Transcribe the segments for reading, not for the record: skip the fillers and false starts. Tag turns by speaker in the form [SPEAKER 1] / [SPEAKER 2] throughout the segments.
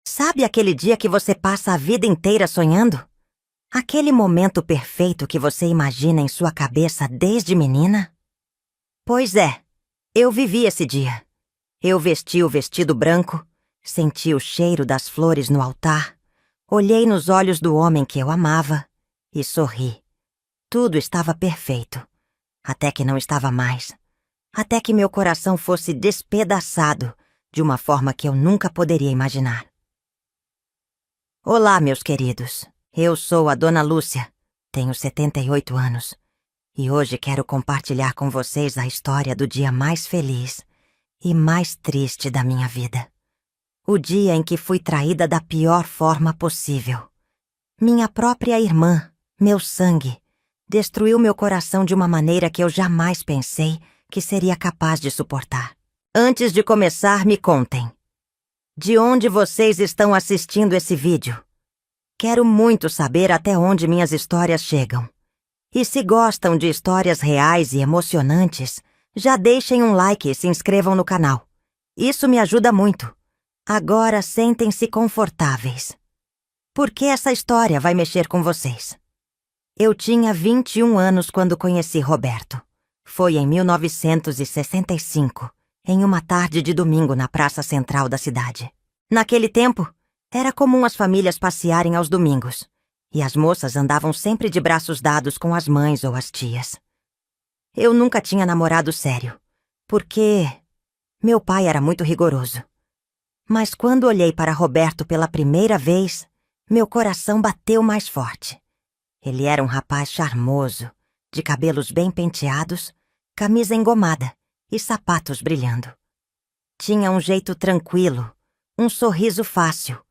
[SPEAKER 1] Sabe aquele dia que você passa a vida inteira sonhando? Aquele momento perfeito que você imagina em sua cabeça desde menina? Pois é, eu vivi esse dia. Eu vesti o vestido branco, senti o cheiro das flores no altar, olhei nos olhos do homem que eu amava e sorri. Tudo estava perfeito, até que não estava mais. Até que meu coração fosse despedaçado de uma forma que eu nunca poderia imaginar. Olá, meus queridos. Eu sou a Dona Lúcia, tenho 78 anos, e hoje quero compartilhar com vocês a história do dia mais feliz e mais triste da minha vida. O dia em que fui traída da pior forma possível. Minha própria irmã, meu sangue, destruiu meu coração de uma maneira que eu jamais pensei que seria capaz de suportar. Antes de começar, me contem. De onde vocês estão assistindo esse vídeo? Quero muito saber até onde minhas histórias chegam. E se gostam de histórias reais e emocionantes, já deixem um like e se inscrevam no canal. Isso me ajuda muito. Agora sentem-se confortáveis. Por que essa história vai mexer com vocês? Eu tinha 21 anos quando conheci Roberto. Foi em 1965, em uma tarde de domingo na praça central da cidade. Naquele tempo, era comum as famílias passearem aos domingos, e as moças andavam sempre de braços dados com as mães ou as tias. Eu nunca tinha namorado sério, porque meu pai era muito rigoroso. Mas quando olhei para Roberto pela primeira vez, meu coração bateu mais forte. Ele era um rapaz charmoso, de cabelos bem penteados, camisa engomada e sapatos brilhando. Tinha um jeito tranquilo, um sorriso fácil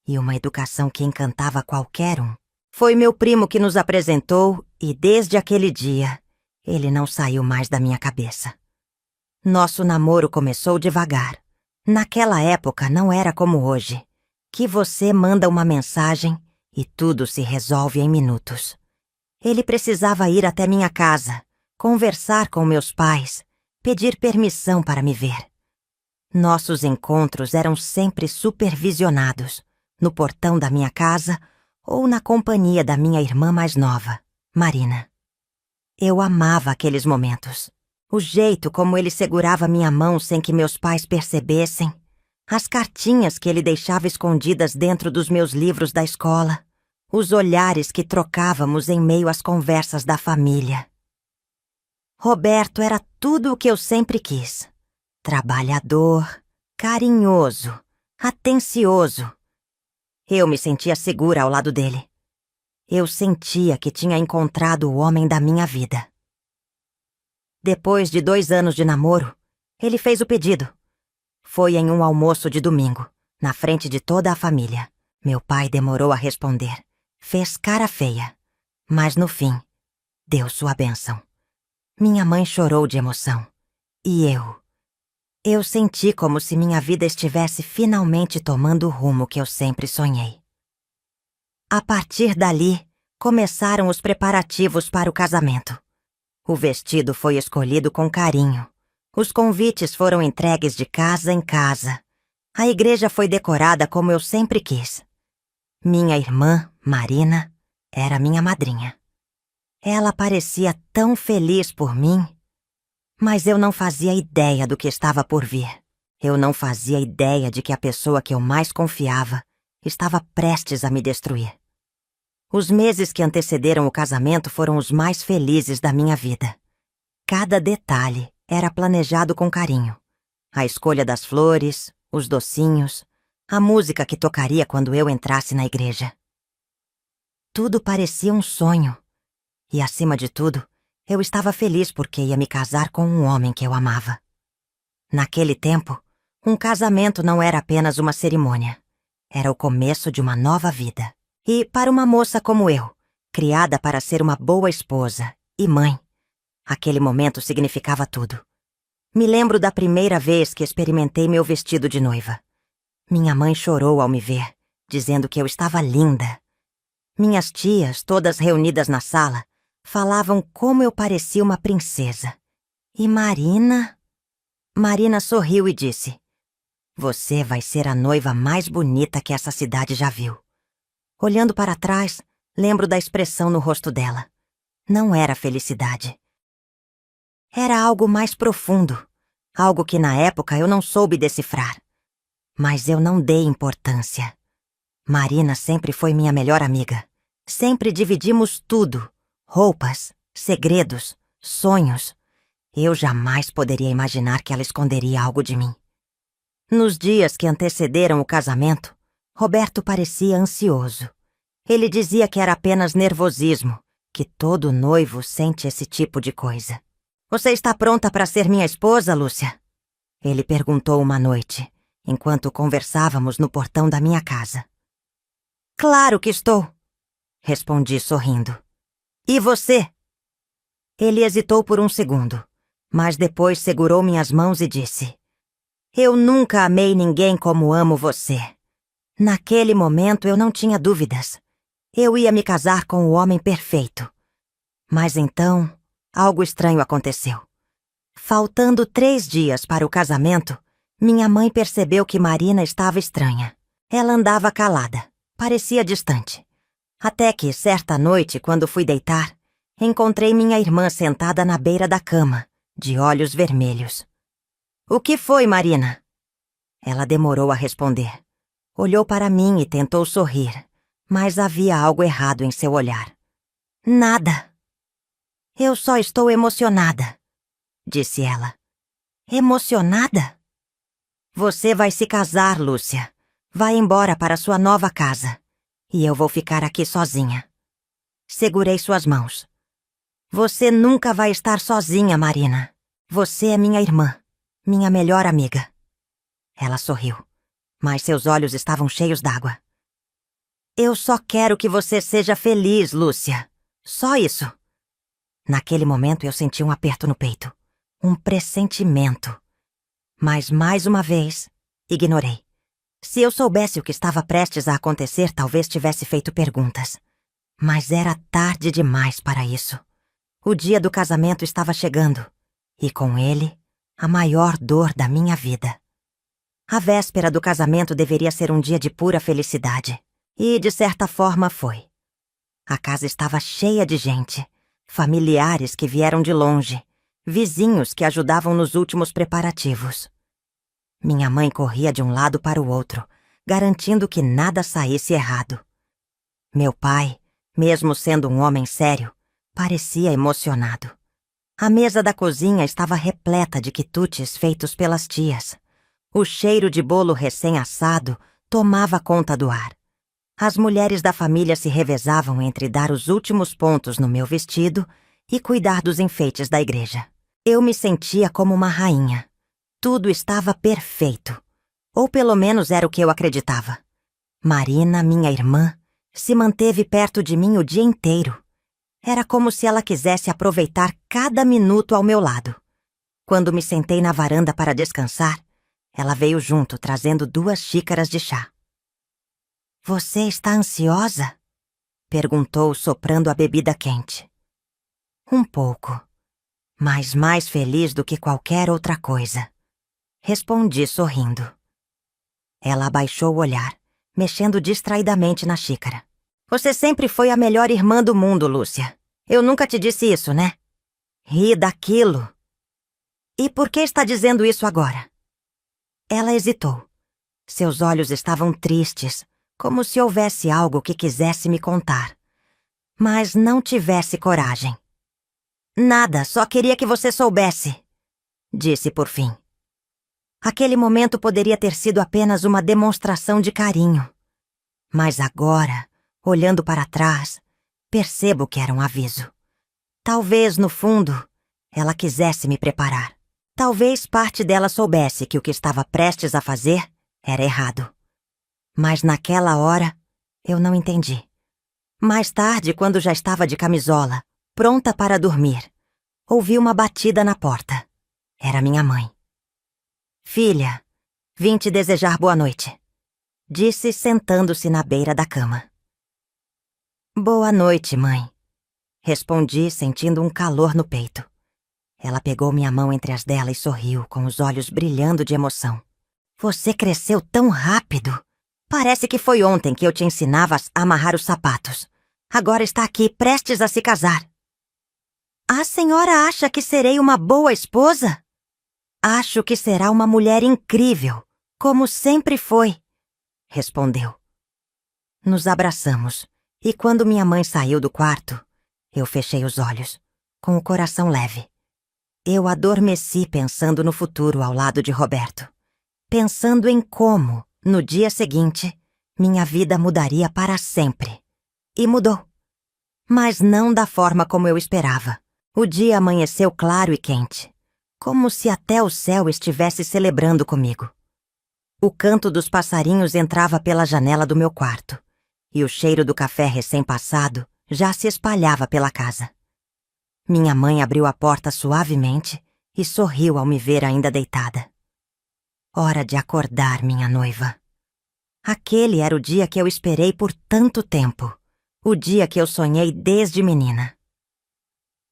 [SPEAKER 1] e uma educação que encantava qualquer um. Foi meu primo que nos apresentou e desde aquele dia, ele não saiu mais da minha cabeça. Nosso namoro começou devagar. Naquela época não era como hoje, que você manda uma mensagem e tudo se resolve em minutos. Ele precisava ir até minha casa, conversar com meus pais, pedir permissão para me ver. Nossos encontros eram sempre supervisionados, no portão da minha casa ou na companhia da minha irmã mais nova, Marina. Eu amava aqueles momentos. O jeito como ele segurava minha mão sem que meus pais percebessem, as cartinhas que ele deixava escondidas dentro dos meus livros da escola, os olhares que trocávamos em meio às conversas da família. Roberto era tudo o que eu sempre quis. Trabalhador, carinhoso, atencioso. Eu me sentia segura ao lado dele. Eu sentia que tinha encontrado o homem da minha vida. Depois de 2 anos de namoro, ele fez o pedido. Foi em um almoço de domingo, na frente de toda a família. Meu pai demorou a responder. Fez cara feia, mas no fim, deu sua bênção. Minha mãe chorou de emoção. E eu senti como se minha vida estivesse finalmente tomando o rumo que eu sempre sonhei. A partir dali, começaram os preparativos para o casamento. O vestido foi escolhido com carinho. Os convites foram entregues de casa em casa. A igreja foi decorada como eu sempre quis. Minha irmã, Marina, era minha madrinha. Ela parecia tão feliz por mim, mas eu não fazia ideia do que estava por vir. Eu não fazia ideia de que a pessoa que eu mais confiava estava prestes a me destruir. Os meses que antecederam o casamento foram os mais felizes da minha vida. Cada detalhe era planejado com carinho. A escolha das flores, os docinhos, a música que tocaria quando eu entrasse na igreja. Tudo parecia um sonho. E, acima de tudo, eu estava feliz porque ia me casar com um homem que eu amava. Naquele tempo, um casamento não era apenas uma cerimônia. Era o começo de uma nova vida. E, para uma moça como eu, criada para ser uma boa esposa e mãe, aquele momento significava tudo. Me lembro da primeira vez que experimentei meu vestido de noiva. Minha mãe chorou ao me ver, dizendo que eu estava linda. Minhas tias, todas reunidas na sala, falavam como eu parecia uma princesa. E Marina? Marina sorriu e disse: Você vai ser a noiva mais bonita que essa cidade já viu. Olhando para trás, lembro da expressão no rosto dela. Não era felicidade. Era algo mais profundo, algo que na época eu não soube decifrar. Mas eu não dei importância. Marina sempre foi minha melhor amiga. Sempre dividimos tudo: roupas, segredos, sonhos. Eu jamais poderia imaginar que ela esconderia algo de mim. Nos dias que antecederam o casamento, Roberto parecia ansioso. Ele dizia que era apenas nervosismo, que todo noivo sente esse tipo de coisa. Você está pronta para ser minha esposa, Lúcia? Ele perguntou uma noite, enquanto conversávamos no portão da minha casa. Claro que estou, respondi sorrindo. E você? Ele hesitou por um segundo, mas depois segurou minhas mãos e disse: Eu nunca amei ninguém como amo você. Naquele momento eu não tinha dúvidas. Eu ia me casar com o homem perfeito. Mas então, algo estranho aconteceu. Faltando 3 dias para o casamento, minha mãe percebeu que Marina estava estranha. Ela andava calada, parecia distante. Até que, certa noite, quando fui deitar, encontrei minha irmã sentada na beira da cama, de olhos vermelhos. O que foi, Marina? Ela demorou a responder. Olhou para mim e tentou sorrir, mas havia algo errado em seu olhar. Nada. Eu só estou emocionada, disse ela. Emocionada? Você vai se casar, Lúcia. Vai embora para sua nova casa. E eu vou ficar aqui sozinha. Segurei suas mãos. Você nunca vai estar sozinha, Marina. Você é minha irmã, minha melhor amiga. Ela sorriu, mas seus olhos estavam cheios d'água. Eu só quero que você seja feliz, Lúcia. Só isso. Naquele momento eu senti um aperto no peito, um pressentimento. Mas mais uma vez, ignorei. Se eu soubesse o que estava prestes a acontecer, talvez tivesse feito perguntas. Mas era tarde demais para isso. O dia do casamento estava chegando, e com ele, a maior dor da minha vida. A véspera do casamento deveria ser um dia de pura felicidade, e de certa forma foi. A casa estava cheia de gente, familiares que vieram de longe, vizinhos que ajudavam nos últimos preparativos. Minha mãe corria de um lado para o outro, garantindo que nada saísse errado. Meu pai, mesmo sendo um homem sério, parecia emocionado. A mesa da cozinha estava repleta de quitutes feitos pelas tias. O cheiro de bolo recém-assado tomava conta do ar. As mulheres da família se revezavam entre dar os últimos pontos no meu vestido e cuidar dos enfeites da igreja. Eu me sentia como uma rainha. Tudo estava perfeito. Ou pelo menos era o que eu acreditava. Marina, minha irmã, se manteve perto de mim o dia inteiro. Era como se ela quisesse aproveitar cada minuto ao meu lado. Quando me sentei na varanda para descansar, ela veio junto, trazendo 2 xícaras de chá. Você está ansiosa? Perguntou, soprando a bebida quente. Um pouco, mas mais feliz do que qualquer outra coisa. Respondi sorrindo. Ela abaixou o olhar, mexendo distraidamente na xícara. Você sempre foi a melhor irmã do mundo, Lúcia. Eu nunca te disse isso, né? Ri daquilo. E por que está dizendo isso agora? Ela hesitou. Seus olhos estavam tristes, como se houvesse algo que quisesse me contar. Mas não tivesse coragem. Nada, só queria que você soubesse, disse por fim. Aquele momento poderia ter sido apenas uma demonstração de carinho. Mas agora, olhando para trás, percebo que era um aviso. Talvez, no fundo, ela quisesse me preparar. Talvez parte dela soubesse que o que estava prestes a fazer era errado. Mas naquela hora, eu não entendi. Mais tarde, quando já estava de camisola, pronta para dormir, ouvi uma batida na porta. Era minha mãe. Filha, vim te desejar boa noite, disse sentando-se na beira da cama. Boa noite, mãe, respondi sentindo um calor no peito. Ela pegou minha mão entre as dela e sorriu, com os olhos brilhando de emoção. Você cresceu tão rápido. Parece que foi ontem que eu te ensinava a amarrar os sapatos. Agora está aqui, prestes a se casar. A senhora acha que serei uma boa esposa? Acho que será uma mulher incrível, como sempre foi, respondeu. Nos abraçamos, e quando minha mãe saiu do quarto, eu fechei os olhos, com o coração leve. Eu adormeci pensando no futuro ao lado de Roberto, pensando em como, no dia seguinte, minha vida mudaria para sempre. E mudou. Mas não da forma como eu esperava. O dia amanheceu claro e quente, como se até o céu estivesse celebrando comigo. O canto dos passarinhos entrava pela janela do meu quarto, e o cheiro do café recém-passado já se espalhava pela casa. Minha mãe abriu a porta suavemente e sorriu ao me ver ainda deitada. Hora de acordar, minha noiva. Aquele era o dia que eu esperei por tanto tempo, o dia que eu sonhei desde menina.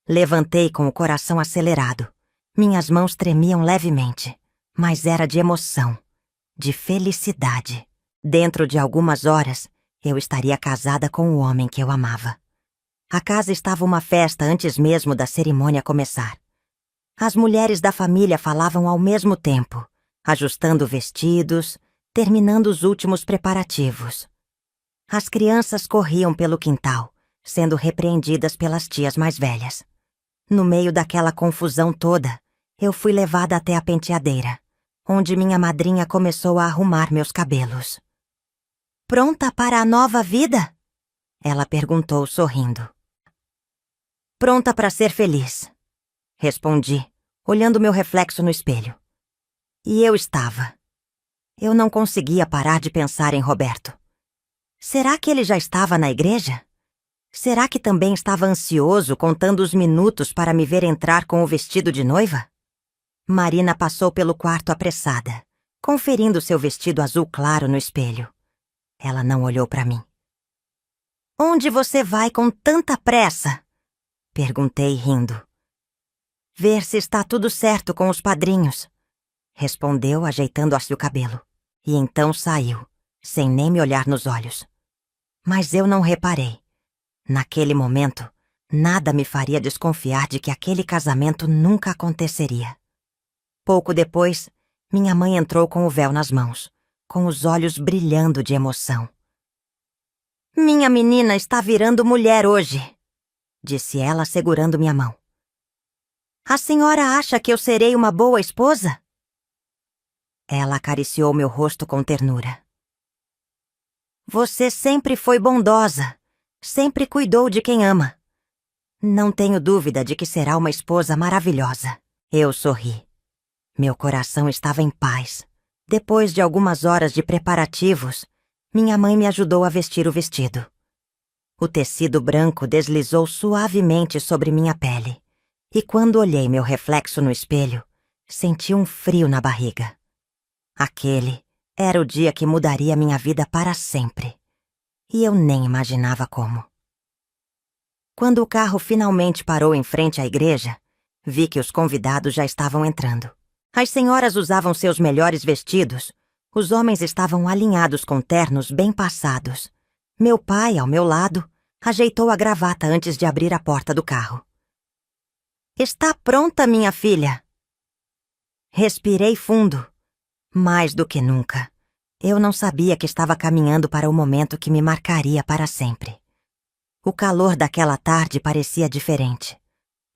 [SPEAKER 1] Levantei com o coração acelerado. Minhas mãos tremiam levemente, mas era de emoção, de felicidade. Dentro de algumas horas, eu estaria casada com o homem que eu amava. A casa estava uma festa antes mesmo da cerimônia começar. As mulheres da família falavam ao mesmo tempo, ajustando vestidos, terminando os últimos preparativos. As crianças corriam pelo quintal, sendo repreendidas pelas tias mais velhas. No meio daquela confusão toda, eu fui levada até a penteadeira, onde minha madrinha começou a arrumar meus cabelos. Pronta para a nova vida? Ela perguntou, sorrindo. Pronta para ser feliz, respondi, olhando meu reflexo no espelho. E eu estava. Eu não conseguia parar de pensar em Roberto. Será que ele já estava na igreja? Será que também estava ansioso, contando os minutos para me ver entrar com o vestido de noiva? Marina passou pelo quarto apressada, conferindo seu vestido azul claro no espelho. Ela não olhou para mim. Onde você vai com tanta pressa? Perguntei, rindo. Ver se está tudo certo com os padrinhos, respondeu, ajeitando-se o cabelo. E então saiu, sem nem me olhar nos olhos. Mas eu não reparei. Naquele momento, nada me faria desconfiar de que aquele casamento nunca aconteceria. Pouco depois, minha mãe entrou com o véu nas mãos, com os olhos brilhando de emoção. Minha menina está virando mulher hoje, disse ela, segurando minha mão. A senhora acha que eu serei uma boa esposa? Ela acariciou meu rosto com ternura. Você sempre foi bondosa. Sempre cuidou de quem ama. Não tenho dúvida de que será uma esposa maravilhosa. Eu sorri. Meu coração estava em paz. Depois de algumas horas de preparativos, minha mãe me ajudou a vestir o vestido. O tecido branco deslizou suavemente sobre minha pele, e quando olhei meu reflexo no espelho, senti um frio na barriga. Aquele era o dia que mudaria minha vida para sempre. E eu nem imaginava como. Quando o carro finalmente parou em frente à igreja, vi que os convidados já estavam entrando. As senhoras usavam seus melhores vestidos, os homens estavam alinhados com ternos bem passados. Meu pai, ao meu lado, ajeitou a gravata antes de abrir a porta do carro. Está pronta, minha filha? Respirei fundo. Mais do que nunca. Eu não sabia que estava caminhando para o momento que me marcaria para sempre. O calor daquela tarde parecia diferente.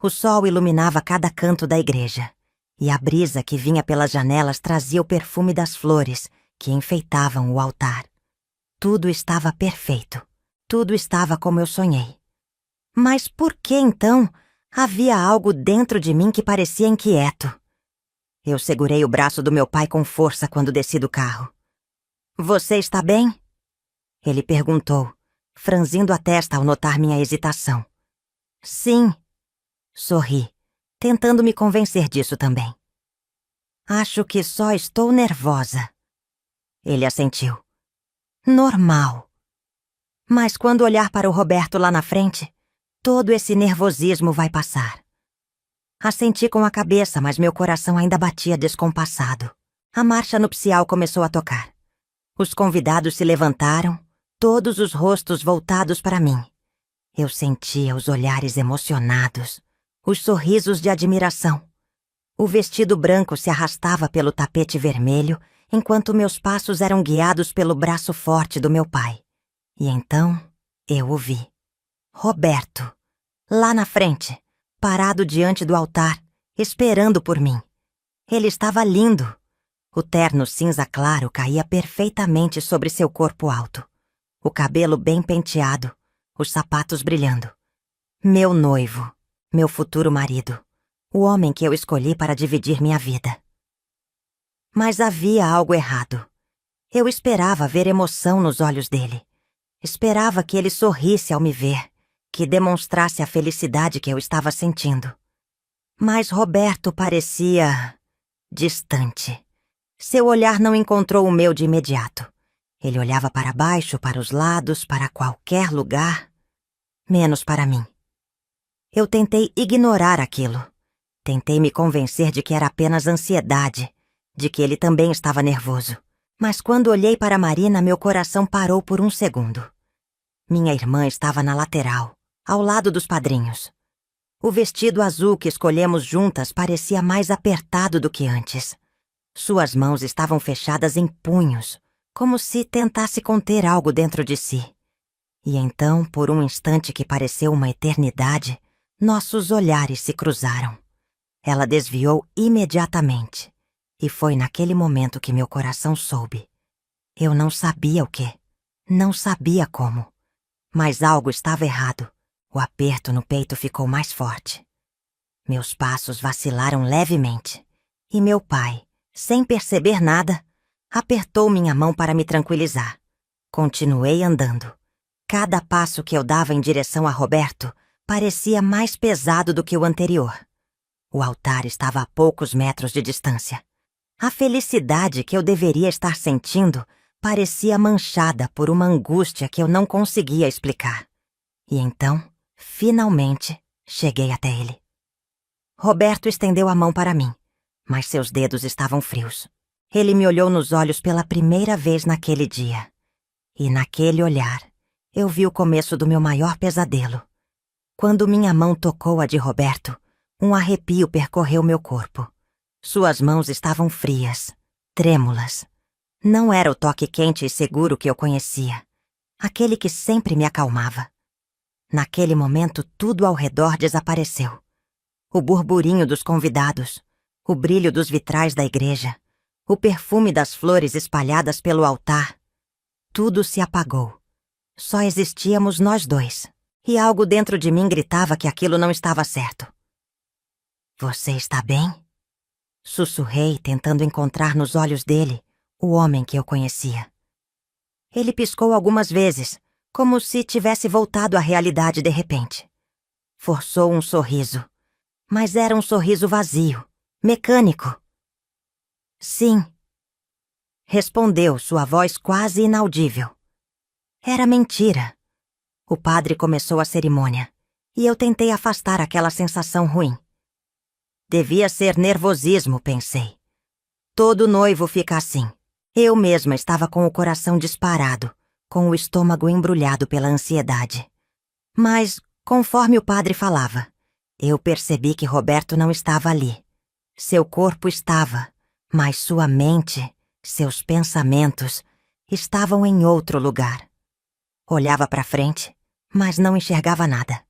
[SPEAKER 1] O sol iluminava cada canto da igreja, e a brisa que vinha pelas janelas trazia o perfume das flores que enfeitavam o altar. Tudo estava perfeito. Tudo estava como eu sonhei. Mas por que, então, havia algo dentro de mim que parecia inquieto? Eu segurei o braço do meu pai com força quando desci do carro. Você está bem? Ele perguntou, franzindo a testa ao notar minha hesitação. Sim, sorri, tentando me convencer disso também. Acho que só estou nervosa. Ele assentiu. Normal. Mas quando olhar para o Roberto lá na frente, todo esse nervosismo vai passar. Assenti com a cabeça, mas meu coração ainda batia descompassado. A marcha nupcial começou a tocar. Os convidados se levantaram, todos os rostos voltados para mim. Eu sentia os olhares emocionados, os sorrisos de admiração. O vestido branco se arrastava pelo tapete vermelho, enquanto meus passos eram guiados pelo braço forte do meu pai. E então, eu o vi. Roberto, lá na frente, parado diante do altar, esperando por mim. Ele estava lindo. O terno cinza claro caía perfeitamente sobre seu corpo alto. O cabelo bem penteado, os sapatos brilhando. Meu noivo, meu futuro marido, o homem que eu escolhi para dividir minha vida. Mas havia algo errado. Eu esperava ver emoção nos olhos dele. Esperava que ele sorrisse ao me ver, que demonstrasse a felicidade que eu estava sentindo. Mas Roberto parecia distante. Seu olhar não encontrou o meu de imediato. Ele olhava para baixo, para os lados, para qualquer lugar, menos para mim. Eu tentei ignorar aquilo. Tentei me convencer de que era apenas ansiedade, de que ele também estava nervoso. Mas quando olhei para Marina, meu coração parou por um segundo. Minha irmã estava na lateral, ao lado dos padrinhos. O vestido azul que escolhemos juntas parecia mais apertado do que antes. Suas mãos estavam fechadas em punhos, como se tentasse conter algo dentro de si. E então, por um instante que pareceu uma eternidade, nossos olhares se cruzaram. Ela desviou imediatamente. E foi naquele momento que meu coração soube. Eu não sabia o quê. Não sabia como. Mas algo estava errado. O aperto no peito ficou mais forte. Meus passos vacilaram levemente. E meu pai, sem perceber nada, apertou minha mão para me tranquilizar. Continuei andando. Cada passo que eu dava em direção a Roberto parecia mais pesado do que o anterior. O altar estava a poucos metros de distância. A felicidade que eu deveria estar sentindo parecia manchada por uma angústia que eu não conseguia explicar. E então, finalmente, cheguei até ele. Roberto estendeu a mão para mim, mas seus dedos estavam frios. Ele me olhou nos olhos pela primeira vez naquele dia. E naquele olhar, eu vi o começo do meu maior pesadelo. Quando minha mão tocou a de Roberto, um arrepio percorreu meu corpo. Suas mãos estavam frias, trêmulas. Não era o toque quente e seguro que eu conhecia, aquele que sempre me acalmava. Naquele momento, tudo ao redor desapareceu. O burburinho dos convidados, o brilho dos vitrais da igreja, o perfume das flores espalhadas pelo altar. Tudo se apagou. Só existíamos nós dois, e algo dentro de mim gritava que aquilo não estava certo. Você está bem? Sussurrei, tentando encontrar nos olhos dele o homem que eu conhecia. Ele piscou algumas vezes, como se tivesse voltado à realidade de repente. Forçou um sorriso, mas era um sorriso vazio, mecânico. Sim, respondeu, sua voz quase inaudível. Era mentira. O padre começou a cerimônia, e eu tentei afastar aquela sensação ruim. Devia ser nervosismo, pensei. Todo noivo fica assim. Eu mesma estava com o coração disparado, com o estômago embrulhado pela ansiedade. Mas, conforme o padre falava, eu percebi que Roberto não estava ali. Seu corpo estava, mas sua mente, seus pensamentos, estavam em outro lugar. Olhava para frente, mas não enxergava nada.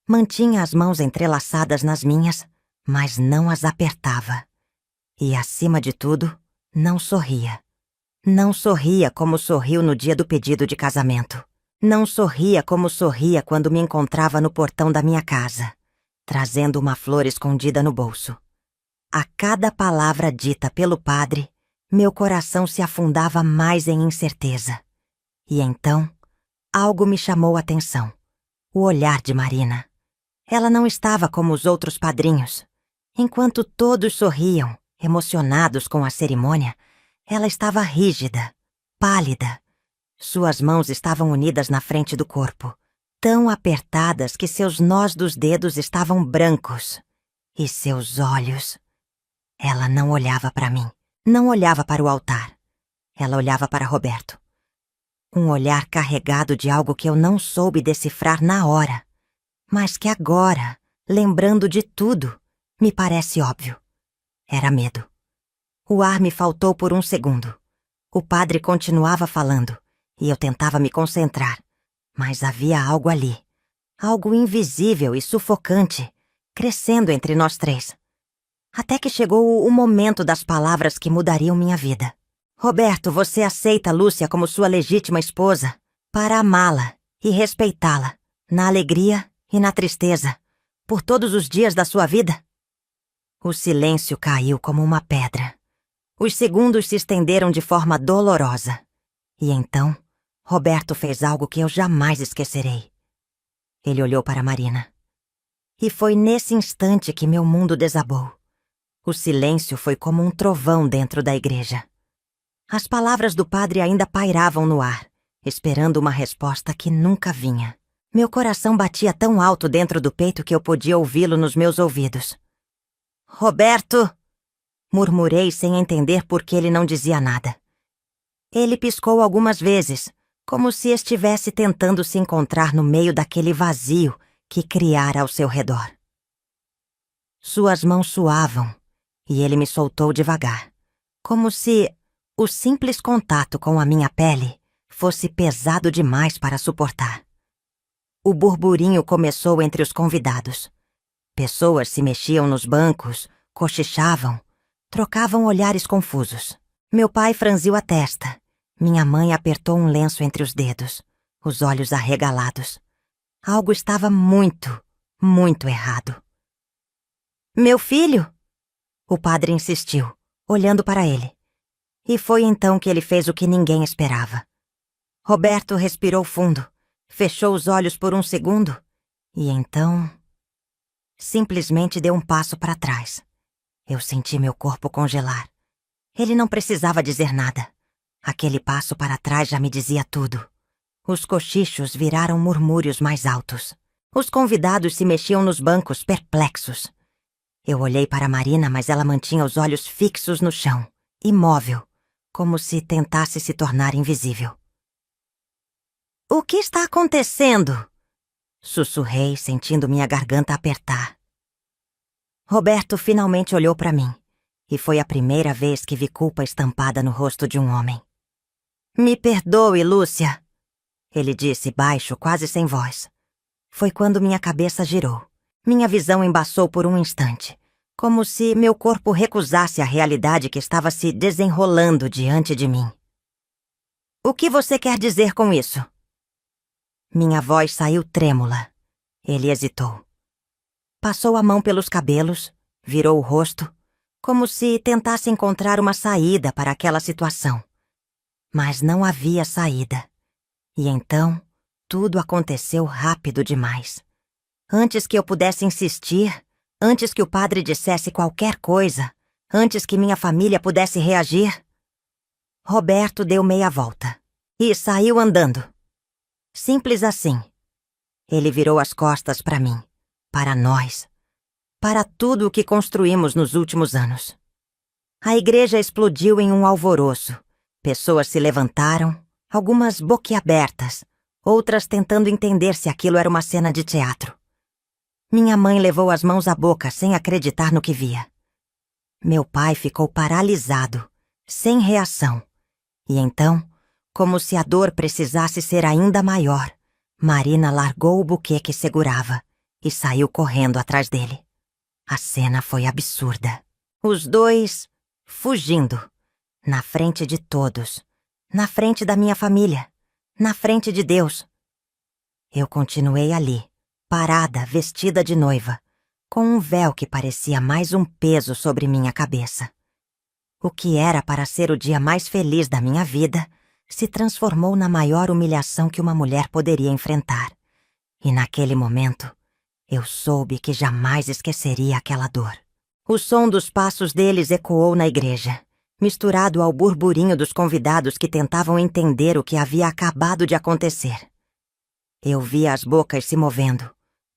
[SPEAKER 1] Mantinha as mãos entrelaçadas nas minhas, mas não as apertava. E, acima de tudo, não sorria. Não sorria como sorriu no dia do pedido de casamento. Não sorria como sorria quando me encontrava no portão da minha casa, trazendo uma flor escondida no bolso. A cada palavra dita pelo padre, meu coração se afundava mais em incerteza. E então, algo me chamou a atenção. O olhar de Marina. Ela não estava como os outros padrinhos. Enquanto todos sorriam, emocionados com a cerimônia, ela estava rígida, pálida. Suas mãos estavam unidas na frente do corpo, tão apertadas que seus nós dos dedos estavam brancos. E seus olhos... Ela não olhava para mim, Não olhava para o altar. Ela olhava para Roberto. Um olhar carregado de algo que eu não soube decifrar na hora, mas que agora, lembrando de tudo, me parece óbvio. Era medo. O ar me faltou por um segundo. O padre continuava falando, e eu tentava me concentrar, mas havia algo ali, algo invisível e sufocante, crescendo entre nós três. Até que chegou o momento das palavras que mudariam minha vida. Roberto, você aceita Lúcia como sua legítima esposa para amá-la e respeitá-la, na alegria e na tristeza, por todos os dias da sua vida? O silêncio caiu como uma pedra. Os segundos se estenderam de forma dolorosa. E então, Roberto fez algo que eu jamais esquecerei. Ele olhou para Marina. E foi nesse instante que meu mundo desabou. O silêncio foi como um trovão dentro da igreja. As palavras do padre ainda pairavam no ar, esperando uma resposta que nunca vinha. Meu coração batia tão alto dentro do peito que eu podia ouvi-lo nos meus ouvidos. Roberto! Murmurei sem entender por que ele não dizia nada. Ele piscou algumas vezes, como se estivesse tentando se encontrar no meio daquele vazio que criara ao seu redor. Suas mãos suavam, e ele me soltou devagar, como se o simples contato com a minha pele fosse pesado demais para suportar. O burburinho começou entre os convidados. Pessoas se mexiam nos bancos, cochichavam, trocavam olhares confusos. Meu pai franziu a testa. Minha mãe apertou um lenço entre os dedos, os olhos arregalados. Algo estava muito, muito errado. Meu filho? O padre insistiu, olhando para ele. E foi então que ele fez o que ninguém esperava. Roberto respirou fundo, fechou os olhos por um segundo e então simplesmente deu um passo para trás. Eu senti meu corpo congelar. Ele não precisava dizer nada. Aquele passo para trás já me dizia tudo. Os cochichos viraram murmúrios mais altos. Os convidados se mexiam nos bancos, perplexos. Eu olhei para Marina, mas ela mantinha os olhos fixos no chão, imóvel, como se tentasse se tornar invisível. O que está acontecendo? Sussurrei, sentindo minha garganta apertar. Roberto finalmente olhou para mim, e foi a primeira vez que vi culpa estampada no rosto de um homem. Me perdoe, Lúcia, ele disse baixo, quase sem voz. Foi quando minha cabeça girou. Minha visão embaçou por um instante, como se meu corpo recusasse a realidade que estava se desenrolando diante de mim. O que você quer dizer com isso? Minha voz saiu trêmula. Ele hesitou. Passou a mão pelos cabelos, virou o rosto, como se tentasse encontrar uma saída para aquela situação. Mas não havia saída. E então, tudo aconteceu rápido demais. Antes que eu pudesse insistir, antes que o padre dissesse qualquer coisa, antes que minha família pudesse reagir, Roberto deu meia volta e saiu andando. Simples assim. Ele virou as costas para mim, para nós, para tudo o que construímos nos últimos anos. A igreja explodiu em um alvoroço. Pessoas se levantaram, algumas boquiabertas, outras tentando entender se aquilo era uma cena de teatro. Minha mãe levou as mãos à boca sem acreditar no que via. Meu pai ficou paralisado, sem reação. E então, como se a dor precisasse ser ainda maior, Marina largou o buquê que segurava e saiu correndo atrás dele. A cena foi absurda. Os dois fugindo, na frente de todos, na frente da minha família, na frente de Deus. Eu continuei ali, parada, vestida de noiva, com um véu que parecia mais um peso sobre minha cabeça. O que era para ser o dia mais feliz da minha vida se transformou na maior humilhação que uma mulher poderia enfrentar. E naquele momento, eu soube que jamais esqueceria aquela dor. O som dos passos deles ecoou na igreja, misturado ao burburinho dos convidados que tentavam entender o que havia acabado de acontecer. Eu via as bocas se movendo,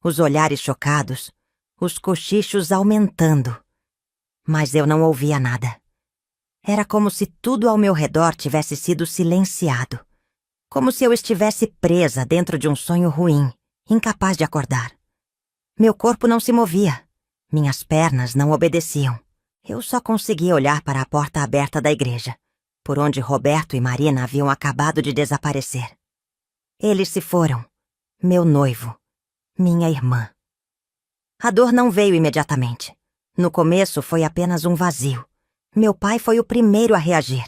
[SPEAKER 1] os olhares chocados, os cochichos aumentando. Mas eu não ouvia nada. Era como se tudo ao meu redor tivesse sido silenciado. Como se eu estivesse presa dentro de um sonho ruim, incapaz de acordar. Meu corpo não se movia. Minhas pernas não obedeciam. Eu só conseguia olhar para a porta aberta da igreja, por onde Roberto e Marina haviam acabado de desaparecer. Eles se foram. Meu noivo. Minha irmã. A dor não veio imediatamente. No começo foi apenas um vazio. Meu pai foi o primeiro a reagir.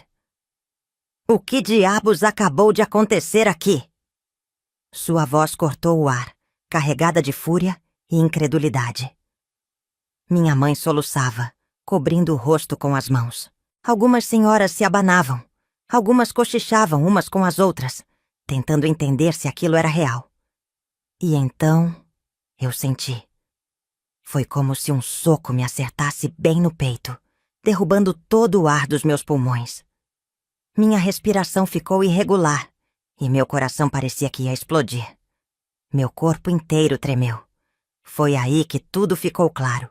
[SPEAKER 1] O que diabos acabou de acontecer aqui? Sua voz cortou o ar, carregada de fúria e incredulidade. Minha mãe soluçava, cobrindo o rosto com as mãos. Algumas senhoras se abanavam. Algumas cochichavam umas com as outras, tentando entender se aquilo era real. E então, eu senti. Foi como se um soco me acertasse bem no peito, derrubando todo o ar dos meus pulmões. Minha respiração ficou irregular e meu coração parecia que ia explodir. Meu corpo inteiro tremeu. Foi aí que tudo ficou claro.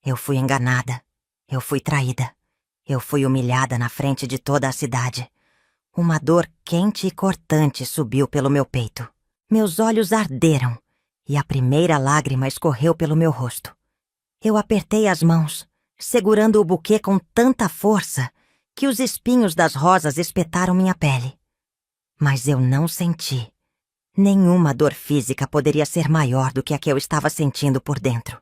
[SPEAKER 1] Eu fui enganada. Eu fui traída. Eu fui humilhada na frente de toda a cidade. Uma dor quente e cortante subiu pelo meu peito. Meus olhos arderam e a primeira lágrima escorreu pelo meu rosto. Eu apertei as mãos, segurando o buquê com tanta força que os espinhos das rosas espetaram minha pele. Mas eu não senti. Nenhuma dor física poderia ser maior do que a que eu estava sentindo por dentro.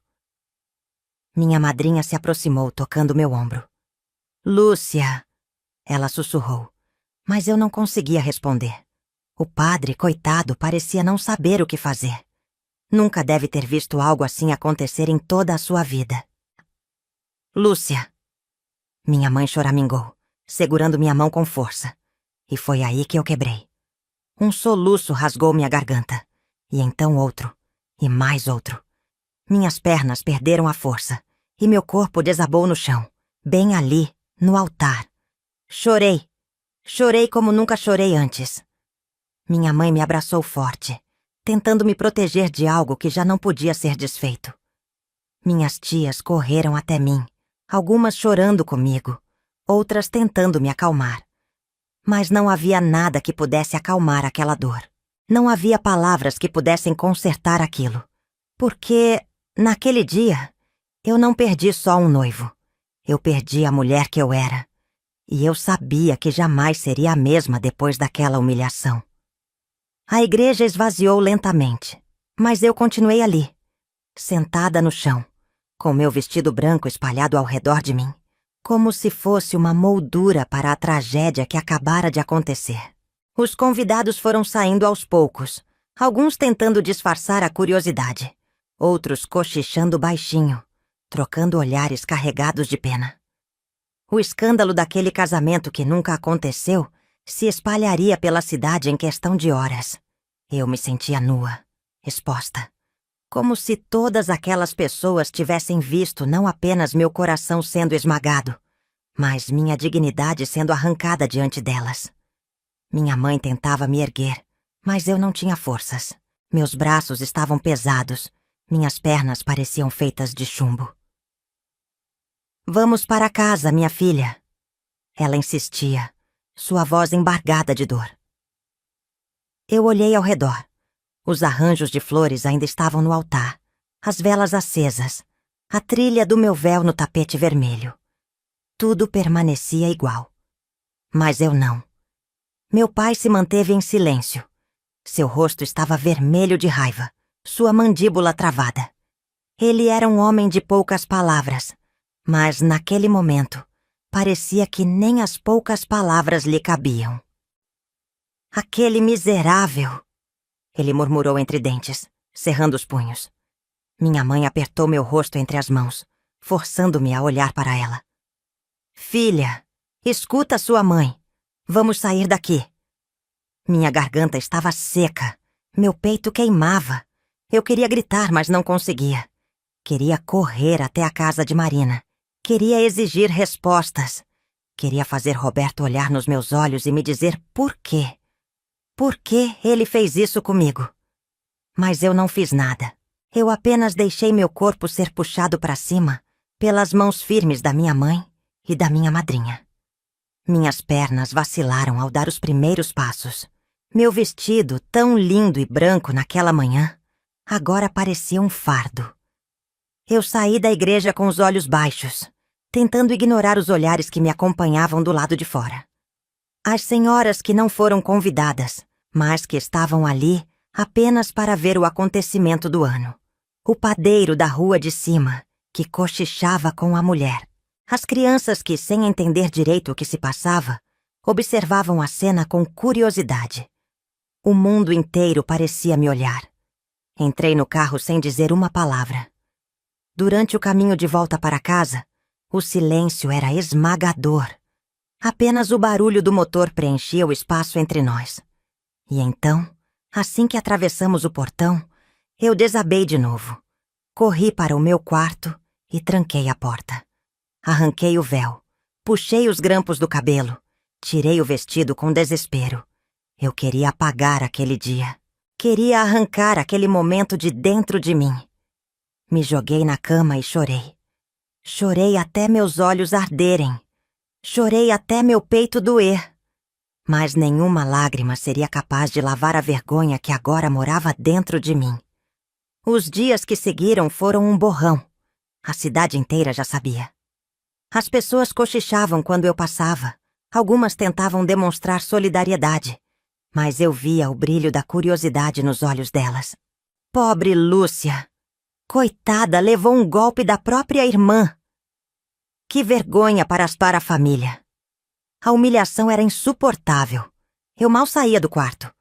[SPEAKER 1] Minha madrinha se aproximou, tocando meu ombro. Lúcia! Ela sussurrou, mas eu não conseguia responder. O padre, coitado, parecia não saber o que fazer. Nunca deve ter visto algo assim acontecer em toda a sua vida. Lúcia! Minha mãe choramingou, segurando minha mão com força. E foi aí que eu quebrei. Um soluço rasgou minha garganta. E então outro. E mais outro. Minhas pernas perderam a força. E meu corpo desabou no chão. Bem ali, no altar. Chorei. Chorei como nunca chorei antes. Minha mãe me abraçou forte, tentando me proteger de algo que já não podia ser desfeito. Minhas tias correram até mim, algumas chorando comigo, outras tentando me acalmar. Mas não havia nada que pudesse acalmar aquela dor. Não havia palavras que pudessem consertar aquilo. Porque, naquele dia, eu não perdi só um noivo. Eu perdi a mulher que eu era. E eu sabia que jamais seria a mesma depois daquela humilhação. A igreja esvaziou lentamente, mas eu continuei ali, sentada no chão, com meu vestido branco espalhado ao redor de mim, como se fosse uma moldura para a tragédia que acabara de acontecer. Os convidados foram saindo aos poucos, alguns tentando disfarçar a curiosidade, outros cochichando baixinho, trocando olhares carregados de pena. O escândalo daquele casamento que nunca aconteceu se espalharia pela cidade em questão de horas. Eu me sentia nua, exposta. Como se todas aquelas pessoas tivessem visto não apenas meu coração sendo esmagado, mas minha dignidade sendo arrancada diante delas. Minha mãe tentava me erguer, mas eu não tinha forças. Meus braços estavam pesados, minhas pernas pareciam feitas de chumbo. Vamos para casa, minha filha. Ela insistia, sua voz embargada de dor. Eu olhei ao redor. Os arranjos de flores ainda estavam no altar, as velas acesas, a trilha do meu véu no tapete vermelho. Tudo permanecia igual. Mas eu não. Meu pai se manteve em silêncio. Seu rosto estava vermelho de raiva, sua mandíbula travada. Ele era um homem de poucas palavras, mas naquele momento parecia que nem as poucas palavras lhe cabiam. Aquele miserável! Ele murmurou entre dentes, cerrando os punhos. Minha mãe apertou meu rosto entre as mãos, forçando-me a olhar para ela. Filha, escuta sua mãe. Vamos sair daqui. Minha garganta estava seca, meu peito queimava. Eu queria gritar, mas não conseguia. Queria correr até a casa de Marina. Queria exigir respostas. Queria fazer Roberto olhar nos meus olhos e me dizer por quê. Por que ele fez isso comigo? Mas eu não fiz nada. Eu apenas deixei meu corpo ser puxado para cima pelas mãos firmes da minha mãe e da minha madrinha. Minhas pernas vacilaram ao dar os primeiros passos. Meu vestido, tão lindo e branco naquela manhã, agora parecia um fardo. Eu saí da igreja com os olhos baixos, tentando ignorar os olhares que me acompanhavam do lado de fora. As senhoras que não foram convidadas, mas que estavam ali apenas para ver o acontecimento do ano. O padeiro da rua de cima, que cochichava com a mulher. As crianças que, sem entender direito o que se passava, observavam a cena com curiosidade. O mundo inteiro parecia me olhar. Entrei no carro sem dizer uma palavra. Durante o caminho de volta para casa, o silêncio era esmagador. Apenas o barulho do motor preenchia o espaço entre nós. E então, assim que atravessamos o portão, eu desabei de novo. Corri para o meu quarto e tranquei a porta. Arranquei o véu, puxei os grampos do cabelo, tirei o vestido com desespero. Eu queria apagar aquele dia. Queria arrancar aquele momento de dentro de mim. Me joguei na cama e chorei. Chorei até meus olhos arderem. Chorei até meu peito doer. Mas nenhuma lágrima seria capaz de lavar a vergonha que agora morava dentro de mim. Os dias que seguiram foram um borrão. A cidade inteira já sabia. As pessoas cochichavam quando eu passava. Algumas tentavam demonstrar solidariedade. Mas eu via o brilho da curiosidade nos olhos delas. Pobre Lúcia! Coitada, levou um golpe da própria irmã. Que vergonha para a família. A humilhação era insuportável. Eu mal saía do quarto.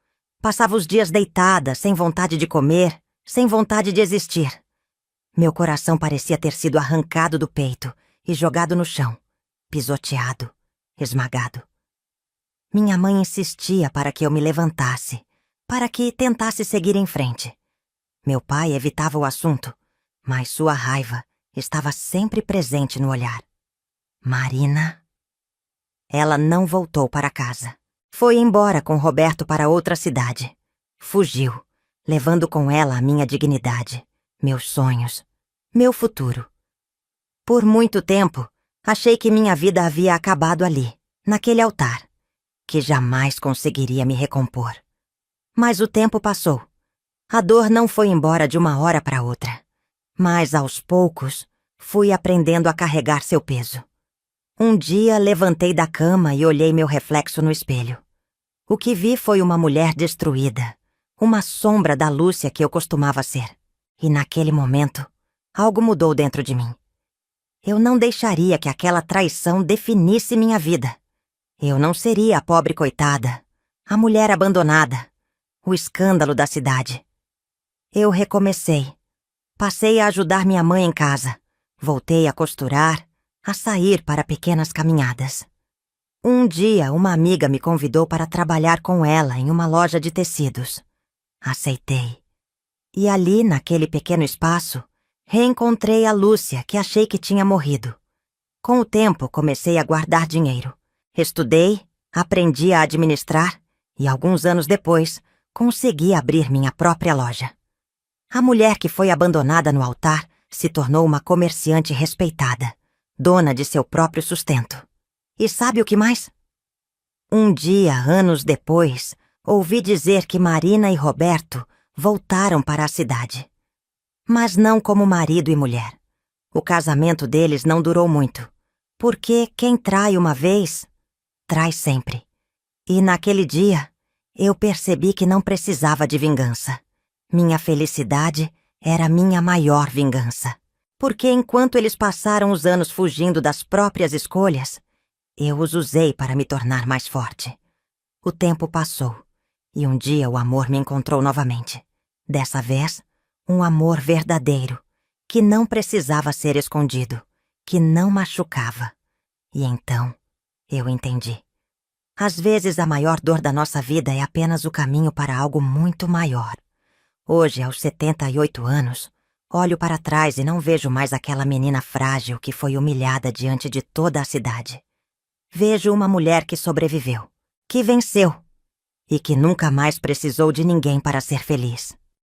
[SPEAKER 1] Passava os dias deitada, sem vontade de comer, sem vontade de existir. Meu coração parecia ter sido arrancado do peito e jogado no chão, pisoteado, esmagado. Minha mãe insistia para que eu me levantasse, para que tentasse seguir em frente. Meu pai evitava o assunto, mas sua raiva estava sempre presente no olhar. Marina? Ela não voltou para casa. Foi embora com Roberto para outra cidade. Fugiu, levando com ela a minha dignidade, meus sonhos, meu futuro. Por muito tempo, achei que minha vida havia acabado ali, naquele altar, que jamais conseguiria me recompor. Mas o tempo passou. A dor não foi embora de uma hora para outra. Mas, aos poucos, fui aprendendo a carregar seu peso. Um dia levantei da cama e olhei meu reflexo no espelho. O que vi foi uma mulher destruída, uma sombra da Lúcia que eu costumava ser. E naquele momento, algo mudou dentro de mim. Eu não deixaria que aquela traição definisse minha vida. Eu não seria a pobre coitada, a mulher abandonada, o escândalo da cidade. Eu recomecei. Passei a ajudar minha mãe em casa. Voltei a costurar, a sair para pequenas caminhadas. Um dia, uma amiga me convidou para trabalhar com ela em uma loja de tecidos. Aceitei. E ali, naquele pequeno espaço, reencontrei a Lúcia, que achei que tinha morrido. Com o tempo, comecei a guardar dinheiro. Estudei, aprendi a administrar e, alguns anos depois, consegui abrir minha própria loja. A mulher que foi abandonada no altar se tornou uma comerciante respeitada, dona de seu próprio sustento. E sabe o que mais? Um dia, anos depois, ouvi dizer que Marina e Roberto voltaram para a cidade. Mas não como marido e mulher. O casamento deles não durou muito, porque quem trai uma vez, trai sempre. E naquele dia, eu percebi que não precisava de vingança. Minha felicidade era minha maior vingança. Porque enquanto eles passaram os anos fugindo das próprias escolhas, eu os usei para me tornar mais forte. O tempo passou, e um dia o amor me encontrou novamente. Dessa vez, um amor verdadeiro, que não precisava ser escondido, que não machucava. E então, eu entendi. Às vezes a maior dor da nossa vida é apenas o caminho para algo muito maior. Hoje, aos 78 anos, olho para trás e não vejo mais aquela menina frágil que foi humilhada diante de toda a cidade. Vejo uma mulher que sobreviveu, que venceu e que nunca mais precisou de ninguém para ser feliz.